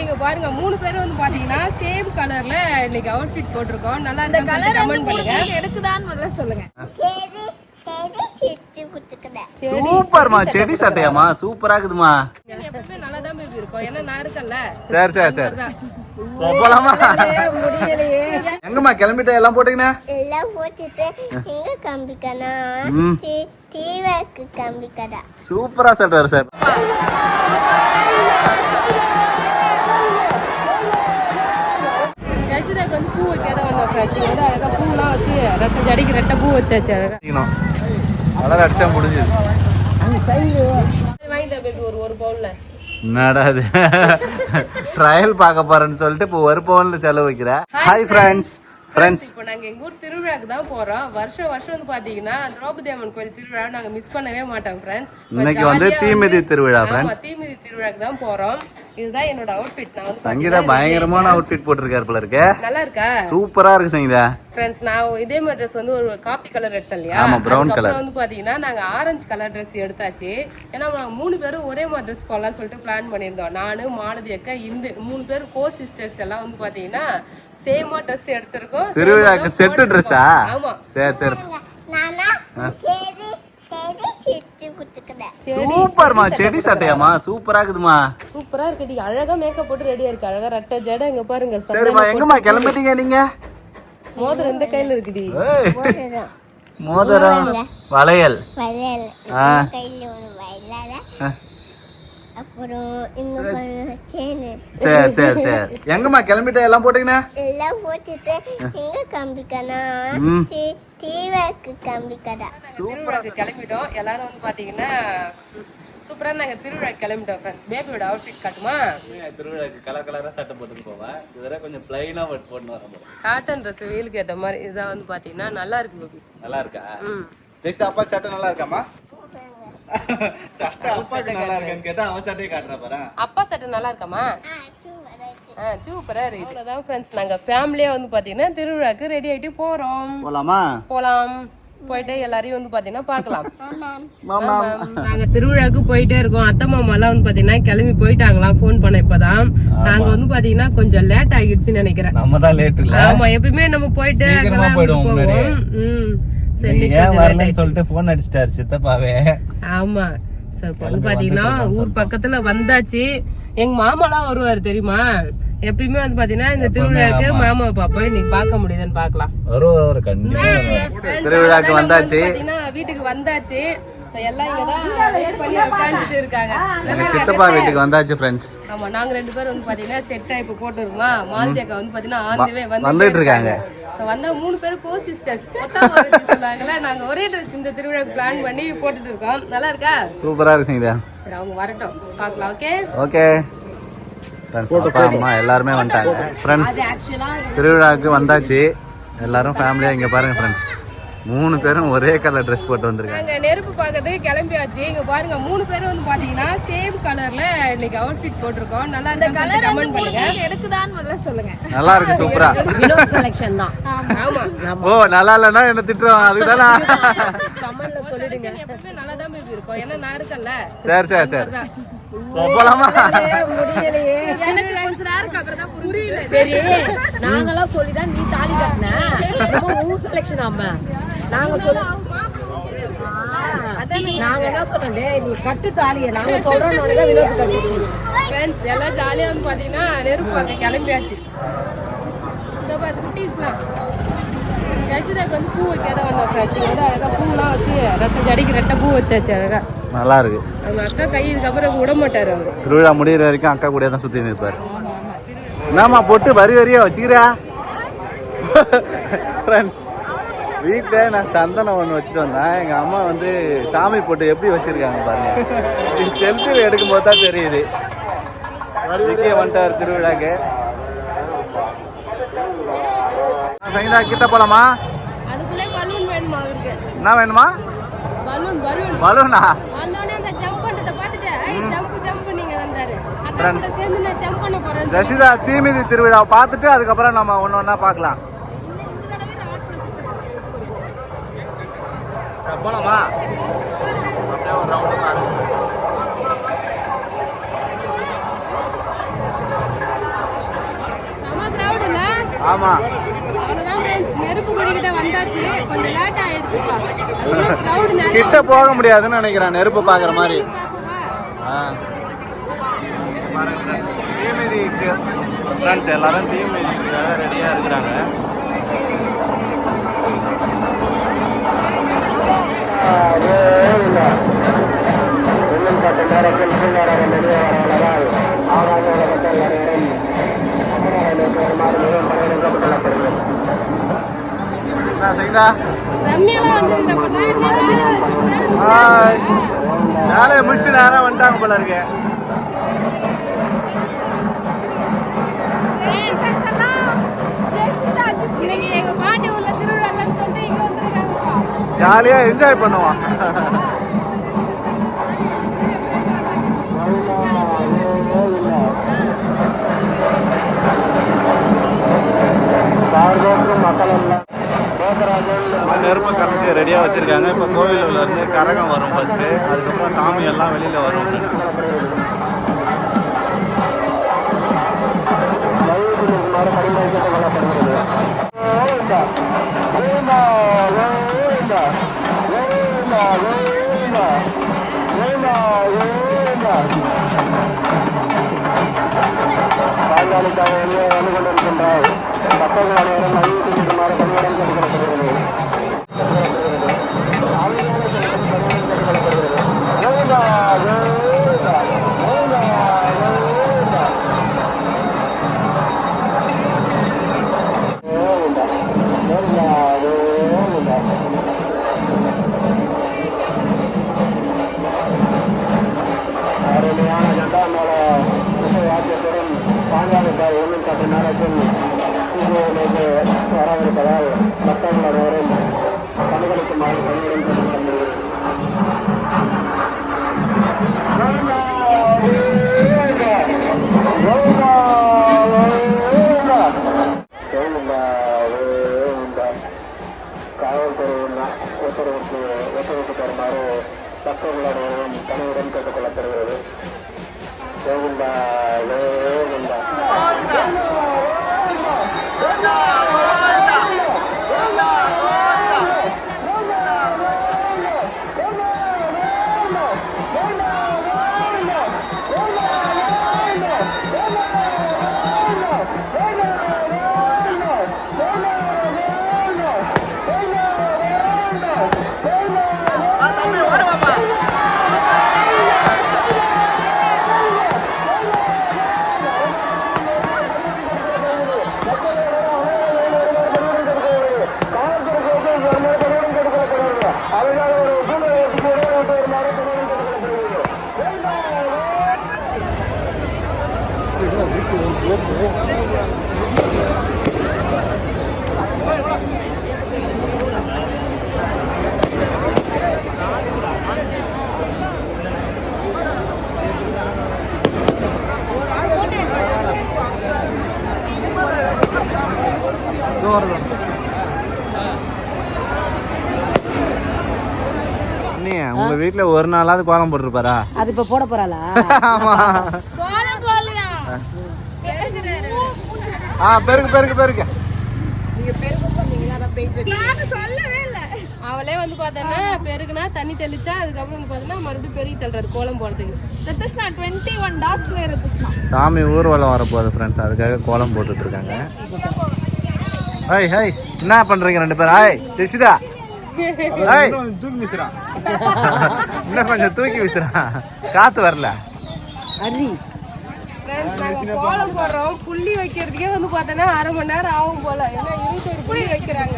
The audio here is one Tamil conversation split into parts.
இங்க பாருங்க 3 பேரும் வந்து பாத்தீங்கன்னா சேம் கலர்ல இன்னைக்கு அவுட்ஃபிட் போட்டுருக்கோம். நல்லா இந்த கலர் கமெண்ட் பண்ணுங்க. எடுக்குதான்னு முதல்ல சொல்லுங்க. சூப்பர்மா, செடி சட்டையாமா சூப்பரா இருக்குதுமா. எப்பவுமே நல்லா தான் பேபி இருக்கும். ஏன்னா நான் இருக்கேன்ல. சரி சரி சரி. போலாமா? முடியலையே. எங்கம்மா கிளம்பிட்ட எல்லாம் போட்டீங்கன்னா? எல்லாம் போட்டுட்டு எங்க கம்பிக்கனா டிவிக்கு கம்பிக்கடா. சூப்பரா சொல்றாரு சார். யசுதாக்கு வந்து பூ வைக்காத வந்த ஃப்ரெண்ட்ஸ் வந்து அழகா பூலாம் வச்சு ரெட்டை ஜடிக்கு ரெட்டை பூ வச்சாச்சு அழகா. கலர் அடிச்சா முடிஞ்சது. வாங்கிட்டேன் பேபி ஒரு பவுன்ல. என்னடா இது ட்ரையல் பார்க்க போறேன்னு சொல்லிட்டு இப்போ ஒரு பவுன்ல செலவு வைக்கிறேன். Hi friends. இப்போ நாங்க எங்க ஊர் திருவிழாக்கு தான் போறோம். வருஷம் வந்து பாத்தீங்கன்னா திரௌபதி அம்மன் கோயில் திருவிழா நாங்க மிஸ் பண்ணவே மாட்டோம் ஃப்ரெண்ட்ஸ். இன்னைக்கு வந்து தீமிதி திருவிழா ஃப்ரெண்ட்ஸ். தீமிதி திருவிழாக்கு தான் போறோம். இதுதான் என்னோட அவுட்ஃபிட். நான் சங்கீதா பயங்கரமான அவுட்ஃபிட் போட்டுருக்காரு போல இருக்கு. நல்லா இருக்கா? சூப்பரா இருக்கு சங்கீதா. ஃப்ரெண்ட்ஸ் நான் இதே மாதிரி ட்ரெஸ் வந்து ஒரு காப்பி கலர் எடுத்தேன் இல்லையா? ஆமா, பிரவுன் கலர். வந்து பாத்தீங்கன்னா நாங்க ஆரஞ்சு கலர் ட்ரெஸ் எடுத்தாச்சு. ஏன்னா நாங்க 3 பேரும் ஒரே மாதிரி ட்ரெஸ் போடலாம்னு சொல்லிட்டு பிளான் பண்ணியிருந்தோம். நானு மாலதி அக்கா இந்த 3 பேரும் கோ சிஸ்டர்ஸ் எல்லாம் வந்து பாத்தீங்கன்னா சேமா ட்ரெஸ் எடுத்திருக்கோம். திருவிழாக்கு செட் ட்ரெஸ்ஸா? ஆமா. சரி சரி. நானா சேரி செட்டு குத்துக்கடா. சூப்பர்மா, செடி சட்டையாமா சூப்பரா இருக்குதுமா. சூப்பரா இருக்குடி. அழகா மேக்கப் போட்டு ரெடியா இருக்கு. அழகா ரெட்டை ஜடை இங்க பாருங்க. சரிமா, எங்கம்மா கிளம்பிட்டீங்க நீங்க? மோதிரம் இந்த கையில இருக்குடி. மோதிரம் வளையல் கையில ஒரு வளையல். அப்புறம் இங்க பாருங்க செயின். சரி சரி சரி. எங்கம்மா கிளம்பிட்ட எல்லாம் போட்டீங்கன்னா? எல்லாம் போட்டுட்டு எங்க கம்பிக்கனா டிவிக்கு கம்பிக்கடா. திருவிழாக்கு கிளம்பிட்டோம். எல்லாரும் வந்து பாத்தீங்கன்னா சூப்பரா நாங்க திருவிழாக்கு கிளம்பிட்டோம் ஃப்ரெண்ட்ஸ். பேபியோட அவுட்ஃபிட் காட்டுமா? திருவிழாக்கு கலர் கலரா சட்டை போட்டு போவேன். இதுவரை கொஞ்சம் பிளைனா போட்டு வரேன். காட்டன் ட்ரெஸ் வெயிலுக்கு ஏத்த மாதிரி இதான் வந்து பாத்தீங்கன்னா நல்லா இருக்கு பேபி. நல்லா இருக்கா? ஜெஸ்ட் அப்பா சட்டை நல்லா இருக்காமா? சட்டை அப்பாக்கு நல்லா இருக்கான்னு கேட்டா அவ சட்டையை காட்டுறா பாரு. அப்பா சட்டை நல்லா இருக்காமா? சூப்பரா இருக்கு. அவ்வளவுதான் ஃப்ரெண்ட்ஸ், நாங்க ஃபேமிலியா வந்து பாத்தீங்கன்னா திருவிழாக்கு ரெடி ஆயிட்டு போறோம். போலாமா? போலாம். போயிட்டு எல்லாரையும் வந்து பாத்தீங்கன்னா பாக்கலாம். நாங்க திருவிழாக்கு போயிட்டே இருக்கோம். அத்தை மாமா எல்லாம் வந்து பாத்தீங்கன்னா கிளம்பி போயிட்டாங்களாம். போன் பண்ண இப்பதான். நாங்க வந்து பாத்தீங்கன்னா கொஞ்சம் லேட் ஆகிடுச்சுன்னு நினைக்கிறேன். நம்ம தான் லேட் இல்ல. ஆமா, எப்பவுமே நம்ம போயிட்டு போவோம். சொல்லிட்டு போன் அடிச்சிட்டாரு சித்தப்பாவே. ஆமா சார், வந்து பாத்தீங்கன்னா ஊர் பக்கத்துல வந்தாச்சு. எங்க மாமாலாம் வருவாரு தெரியுமா? எப்பயுமே வந்து பாத்தீங்கன்னா இந்த திருவிழாக்கு மாமா பாப்போம். இன்னைக்கு பார்க்க முடியுதுன்னு பாக்கலாம். திருவிழாக்கு வந்தாச்சு, வீட்டுக்கு வந்தாச்சு. எல்லாம் இங்கதான் வெயிட் பண்ணி உட்கார்ந்துட்டு இருக்காங்க. சித்தப்பா வீட்டுக்கு வந்தாச்சு ஃப்ரெண்ட்ஸ். ஆமா, நாங்க 2 பேரும் வந்து பாத்தீங்கன்னா செட் ஆயிப்பு போட்டுருமா. மாலதி அக்கா வந்து பாத்தீங்கன்னா ஆந்திவே வந்துட்டு இருக்காங்க. வந்தா 3 பேரும் கோ சிஸ்டர்ஸ் சொன்னாங்களா. நாங்க ஒரே ட்ரெஸ் இந்த திருவிழாக்கு பிளான் பண்ணி போட்டுட்டு இருக்கோம். நல்லா இருக்கா? சூப்பரா இருக்குங்க. சரி, அவங்க வரட்டும் பாக்கலாம். Okay okay friends. அப்பா அம்மா எல்லாருமே வந்துட்டாங்க ஃப்ரெண்ட்ஸ். திருவிழாக்கு வந்தாச்சு எல்லாரும் ஃபேமிலியா. இங்க பாருங்க ஃப்ரெண்ட்ஸ், 3 பேரும் ஒரே கலர் ட்ரெஸ் போட்டு வந்திருக்காங்க. நெருப்பு பார்க்கறது கிளம்பியாச்சு. இங்க பாருங்க 3 பேரும் வந்து பாத்தீங்கன்னா சேம் கலர்ல இன்னைக்கு அவுட்ஃபிட் போட்டிருக்கோம். நல்லா இந்த கலர் கமெண்ட் பண்ணுங்க. எடுக்குதான்னு முதல்ல சொல்லுங்க. நல்லா இருக்கு, சூப்பரா. வினோத் செலக்ஷன் தான். ஆமா. ஓ, நல்லா இல்லனா என்ன திட்டுறோம் அதுதானா? கமெண்ட்ல சொல்லிடுங்க. எப்பவுமே நல்லா தான் பேபி இருக்கும். ஏன்னா நான் இருக்கேன்ல. சரி சரி சரி. போலாமா? முடியலையே. எனக்கு கொஞ்ச நேரம் அப்புறம் தான் புரியல. சரி, நாங்கலாம் சொல்லி தான் நீ தாலி கட்டன. ரொம்ப ஊ செலக்ஷன் ஆமா. நாங்க சொல்ல நாங்க என்ன சொன்னோம், நீ கட்டு தாலியை நாங்க சொல்றோம். வினோத் கட்டிச்சு. ஃப்ரெண்ட்ஸ் எல்லாம் ஜாலியா வந்து பாத்தீங்கன்னா நெருப்பு பார்க்க கிளம்பியாச்சு. இந்த பார்த்து குட்டீஸ்லாம் யசுதாக்கு வந்து பூ வைக்காத வந்த ஃப்ரெண்ட்ஸ் வந்து அழகா பூலாம் வச்சு ரெட்டை ஜடிக்கு ரெட்டை பூ வச்சாச்சு. அழகா நல்லா இருக்கு. அவங்க அக்கா கை இதுக்கப்புறம் விட மாட்டாரு. அவரு திருவிழா முடிகிற வரைக்கும் அக்கா கூட தான் சுத்தி நிற்பாரு. என்னம்மா போட்டு வரி வரியா வச்சுக்கிறா ஃப்ரெண்ட்ஸ்? வீட்டில் நான் சந்தனம் ஒன்று வச்சுட்டு வந்தேன். எங்கள் அம்மா வந்து சாமி போட்டு எப்படி வச்சுருக்காங்க பாருங்க. செல்ஃபி எடுக்கும் போது தான் தெரியுது. வருவிக்கே வந்துட்டார் திருவிழாக்கு. சங்கீதா கிட்ட போலாமா? அதுக்குள்ளே பலூன் வேணுமா அவருக்கு? என்ன வேணுமா? பலூன் பலூனா? வந்தோடனே அந்த ஜம்ப் பண்றத பார்த்துட்டு ஜம்ப் நீங்க வந்தாரு. அக்கா கூட சேர்ந்து நான் ஜம்ப் பண்ண போறேன். ஜசிதா தீமிதி திருவிழாவை பார்த்துட்டு அதுக்கப்புறம் நம்ம ஒன்று ஒன்றா பார்க்கலாம். போலாமா? ஆமா அவ்வளவுதான் friends. நெருப்பு குடிக்கிட்ட வந்தாச்சு. கொஞ்சம் லேட் ஆயிடுச்சுப்பா. அதுக்குள்ள crowd நிறைய கிட்ட போக முடியாதுன்னு நினைக்கிறேன் நெருப்பு பாக்குற மாதிரி. தீமிதிக்கு ஃப்ரெண்ட்ஸ் எல்லாரும் தீமிதிக்காக ரெடியா இருக்கிறாங்க. வேலையை முடிச்சுட்டு நேரம் வந்துட்டாங்க போல இருக்கு. ஜாலியா என்ஜாய் பண்ணுவான். நெருப்பு கரைச்சி ரெடியாக வச்சுருக்காங்க. இப்போ கோவிலில் இருந்து கரகம் வரும் ஃபஸ்ட்டு, அதுக்கப்புறம் சாமி எல்லாம் வெளியில் வரும். உங்க வீட்டுல ஒரு நாளாவது கோலம் போட்டுருப்பாரா? அது இப்ப போட போறாளா? ஆமா. பெருக்கு பெருக்கு பெருக்கு. அவளே வந்து பார்த்தோன்னா பெருகுனா தண்ணி தெளிச்சா அதுக்கப்புறம் வந்து பார்த்தோன்னா மறுபடியும் பெருகி தள்ளுறாரு கோலம் போடுறதுக்கு. 21 டாட்ஸ் இருக்கு. சாமி ஊர்வலம் வரப்போகுது ஃப்ரெண்ட்ஸ், அதுக்காக கோலம் போட்டுட்டு இருக்காங்க. ஹாய் ஹாய், என்ன பண்றீங்க ரெண்டு பேரும்? ஹாய் ஜெசிதா, தூக்கி விசுறான். இன்னும் கொஞ்சம் தூக்கி விசுறான், காத்து வரல. கோலம் போடுறோம், புள்ளி வைக்கிறதுக்கே வந்து பார்த்தோன்னா 1/2 மணி நேரம் ஆகும் போல. ஏன்னா 21 புள்ளி வைக்கிறாங்க.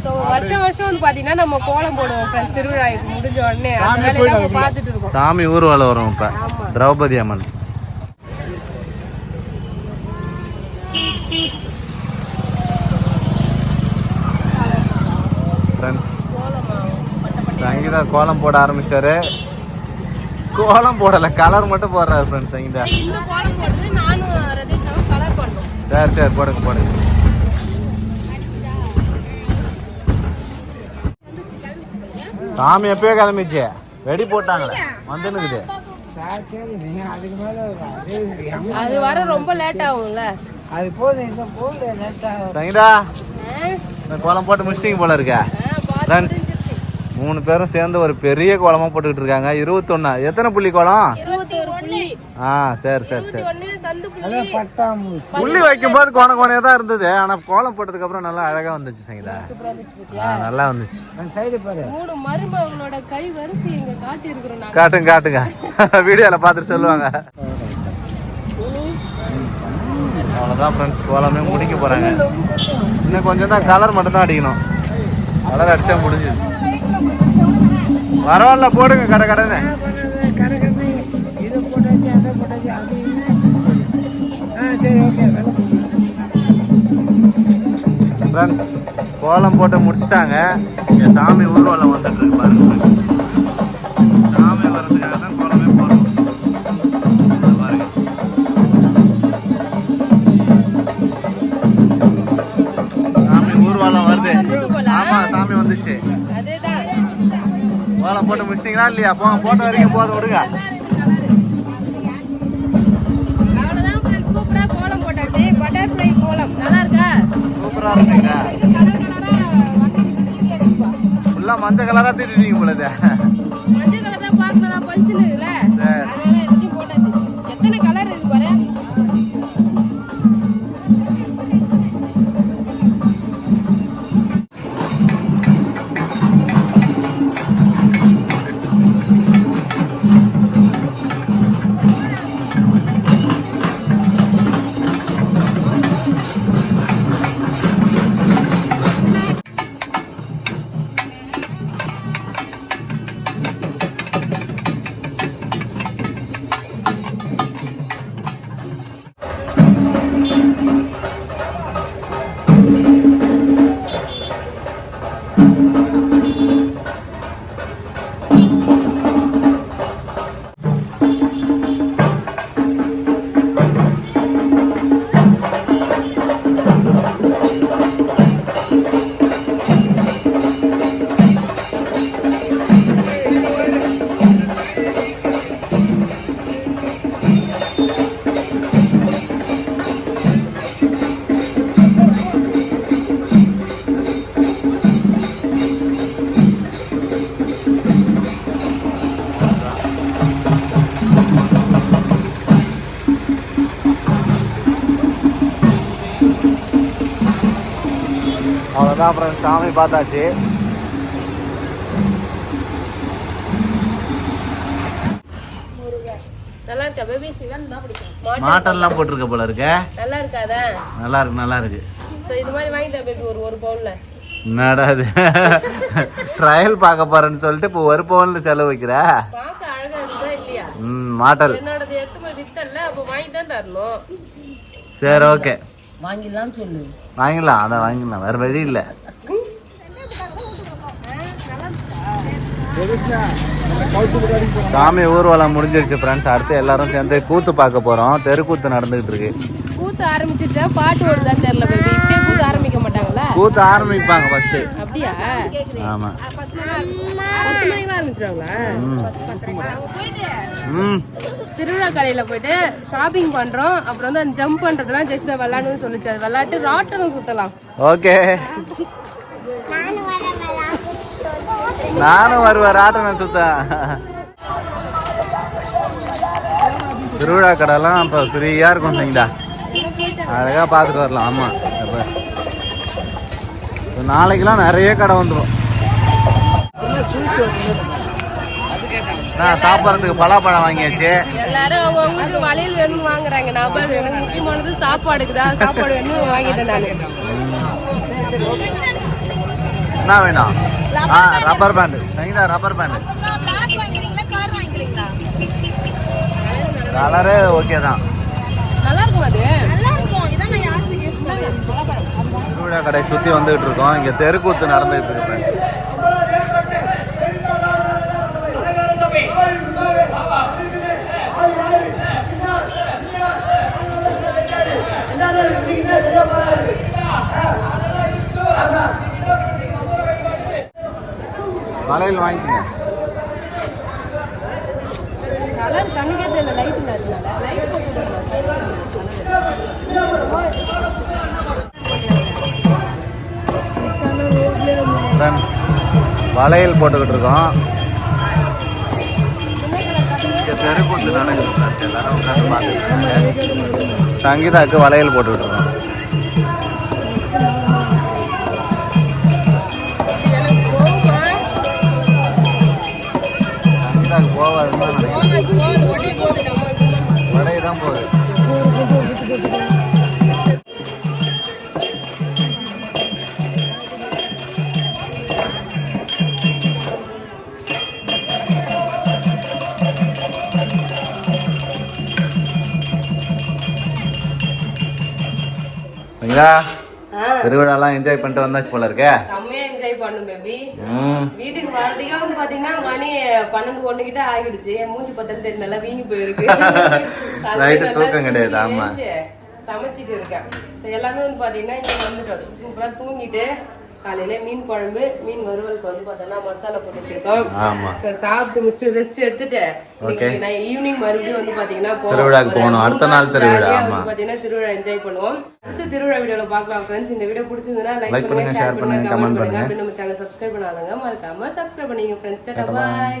ஸோ வருஷம் வருஷம் வந்து பார்த்தீங்கன்னா நம்ம கோலம் போடுவோம் ஃப்ரெண்ட்ஸ், திருவிழா முடிஞ்ச உடனே அந்த வேலையை நம்ம பார்த்துட்டு இருக்கோம். சாமி ஊர்வலம் வரும் இப்போ, திரௌபதி அம்மன். ஃப்ரெண்ட்ஸ் சங்கீதா கோலம் போட ஆரம்பிச்சாரு. கோலம் போடல, கலர் மட்டும் போடுறாரு ஃப்ரெண்ட்ஸ் சங்கீதா. சரி சரி போடுங்க போடுங்க. சாமி எப்பயோ கிளம்பிச்சு, வெடி போட்டாங்களே வந்துனுக்குது. அது வர ரொம்ப லேட் ஆகும்ல, அது போதும் இந்த போது நெட்டாக சங்கீதா இந்த கோலம் போட்டு முடிச்சிட்டிங்க போல இருக்க ஃப்ரெண்ட்ஸ். 3 பேரும் சேர்ந்து ஒரு பெரிய கோலமா போட்டுக்கிட்டு இருக்காங்க. 21. எத்தனை புள்ளி கோலம்? 21 புள்ளி. சரி சரி சரி. 21 சந்து புள்ளி. பட்டாம்பூச்சி புள்ளி வைக்கும்போது கோணையா தான் இருந்தது. ஆனா கோலம் போட்டதுக்கு அப்புறம் நல்லா அழகா வந்துச்சு சங்கீதா. சூப்பரா இருந்துச்சு பாத்தியா? நல்லா வந்துச்சு. அந்த சைடு பாரு. 3 மருமகளோட கை வரிசை இங்க காட்டி இருக்கிறோம் நாங்க. காட்டுங்க வீடியோல பார்த்துட்டு சொல்லுவாங்க. அவ்வளோதான் ஃப்ரெண்ட்ஸ், கோலமே முடிக்க போறாங்க. இன்னும் கொஞ்சம் தான் கலர் மட்டும் தான் அடிக்கணும். கலர் அடிச்சா முடிஞ்சுது. பரவாயில்ல, போடுங்க கடை கடைன்னு. கடற்கரை இது போட்டாச்சு அதை போட்டாச்சு அது சரி ஓகே. ஃப்ரெண்ட்ஸ், கோலம் போட்டு முடிச்சிட்டாங்க. இங்கே சாமி ஊர்வலம் வந்துட்டு இருக்கு பாருங்க. சாமி வர்றதுக்காக தான் கோலமே போடுறோம். பாருங்க, சாமி ஊர்வலம் வருது. ஆமா, சாமி வந்துச்சு. அதேதான். கோலம் போட்டு முடிச்சிட்டீங்களா இல்லையா? போட்ட வரைக்கும் போதும், விடுங்க. அவ்வளவுதான் ஃப்ரெண்ட்ஸ், சூப்பரா கோலம் போட்டாச்சு. பட்டர்ஃப்ளை கோலம் நல்லா இருக்கா? சூப்பரா இருக்குங்க. கலர் கலரா அடிப்பா. ஃபுல்லா மஞ்சள் கலரா திட்டிட்டீங்க பொழுது. மஞ்சள் கலர் தான் பார்க்கலாம் பஞ்சுன்னு இல்ல, அதனால எல்லாத்தையும் போட்டாச்சு. எத்தனை கலர் இருக்கு பாரு. அவ்வளோதான். அப்புறம் சாமி பார்த்தாச்சு. நல்லா இருக்கா பேபி? சிவன் தான் பிடிக்கும். மாட்டெல்லாம் போட்டிருக்க போல இருக்க. நல்லா இருக்காதா? நல்லா இருக்கு. சோ இது மாதிரி வாங்கிட்டா பேபி ஒரு பவுன்ல. என்னடா இது, ட்ரையல் பார்க்க போறேன்னு சொல்லிட்டு இப்போ ஒரு பவுன்ல செலவு வைக்கிற. பார்க்க அழகா இருக்குதா இல்லையா? மாட்டல் என்னோடது எடுத்து போய் வித்தல்ல, அப்ப வாங்கி தான் தரணும். சரி ஓகே, வாங்கிடலாம்னு சொல்லு. வாங்கிடலாம். அதான் வாங்கிடலாம், வேற வழி இல்லை. சாமி ஊர்வலம் முடிஞ்சிருச்சு ஃப்ரெண்ட்ஸ். அடுத்து எல்லாரும் சேர்ந்து கூத்து பார்க்க போறோம். தெருக்கூத்து நடந்துகிட்டு இருக்கு. கூத்து ஆரம்பிச்சிட்டா பாட்டு ஓடுதா தெரியல பேபி. இப்பயே கூத்து ஆரம்பிக்க மாட்டாங்களா? கூத்து ஆரம்பிப்பாங்க ஃபர்ஸ்ட். அப்படியா? ஆமா, 10 மணிக்கு ஆரம்பிச்சிருவாங்களா? திருவிழா கடையில போயிட்டு ஷாப்பிங் பண்றோம். அப்புறம் வந்து அந்த ஜம்ப் பண்றதுலாம் ஜெஸ்ட் விளையாடணும்னு சொல்லிச்சு. அது விளையாட்டு ராட்டனம் சுத்தலாம். ஓகே, நானும் வருவேன் ராட்டனம் சுத்த. திருவிழா கடைலாம் இப்போ ஃப்ரீயா இருக்கும் சரிங்களா, அழகா பார்த்துட்டு வரலாம். ஆமா, நாளைக்கெல்லாம் நிறைய கடை வந்துடும். நான் சாப்பிட்றதுக்கு பலாப்பழம் வாங்கியாச்சு. எல்லாரும் அவங்களுக்கு வளையல் வேணும்னு வாங்குறாங்க. நான் எனக்கு முக்கியமானது சாப்பாடு வேணும் வாங்கிட்டேன் நான். என்ன வேணும்? Rubber band Sangeetha, rubber band. Colour okay தான், நல்லா இருக்கும். அது திருவிழா கடை சுற்றி வந்துகிட்டு இருக்கோம். இங்கே தெருக்கூத்து நடந்துகிட்டு இருக்கு. வளையல் வாங்கிக்கோங்க. கலர் கண்ணுக்கே தெரியல, லைட்ல இருக்கனால லைட் போட்டு வளையல் போட்டுக்கிட்டு இருக்கோம். இங்கே தெருக்கூத்து நடக்குது ஃப்ரெண்ட்ஸ். எல்லாரும் உட்காந்து பார்த்துட்டு இருக்காங்க. சங்கீதாவுக்கு வளையல் போட்டுக்கிட்டு இருக்கோம். சங்கீதாவுக்கு போவாதுன்னு தான் நினைக்கிறேன். வடைய தான் போகுது. திருவிழாலாம் என்ஜாய் பண்ணிட்டு வந்தாச்சு போல இருக்க. செம்மையா என்ஜாய் பண்ணும் பேபி. வீட்டுக்கு வரதுக்கே வந்து பாத்தீங்கன்னா மணி 12-1 கிட்ட ஆகிடுச்சு. மூஞ்சி பத்திரம் தெரியும் நல்லா வீங்கி போயிருக்கு. நைட்டு தூக்கம் கிடையாது. ஆமா சமைச்சிட்டு இருக்கேன். எல்லாமே வந்து பாத்தீங்கன்னா இங்க வந்துட்டோம். சூப்பரா தூங்கிட்டு காலையில மீன் குழம்பு மீன் வறுவலுக்கு வந்து பார்த்தோம்னா மசாலா போட்டு வச்சிருக்கோம். சாப்பிட்டு முடிச்சு ரெஸ்ட் எடுத்துட்டு ஈவினிங் மறுபடியும் வந்து பாத்தீங்கன்னா திருவிழாக்கு போகணும். அடுத்த நாள் திருவிழா. பாத்தீங்கன்னா திருவிழா என்ஜாய் பண்ணுவோம். அடுத்த திருவிழா வீடியோல பார்க்கலாம் ஃப்ரெண்ட்ஸ். இந்த வீடியோ பிடிச்சிருந்தா லைக் பண்ணுங்க, ஷேர் பண்ணுங்க, கமெண்ட் பண்ணுங்க. நம்ம சேனல் சப்ஸ்கிரைப் பண்ணாதவங்க மறக்காம சப்ஸ்கிரைப் பண்ணுங்க ஃப்ரெண்ட்ஸ். Tata bye.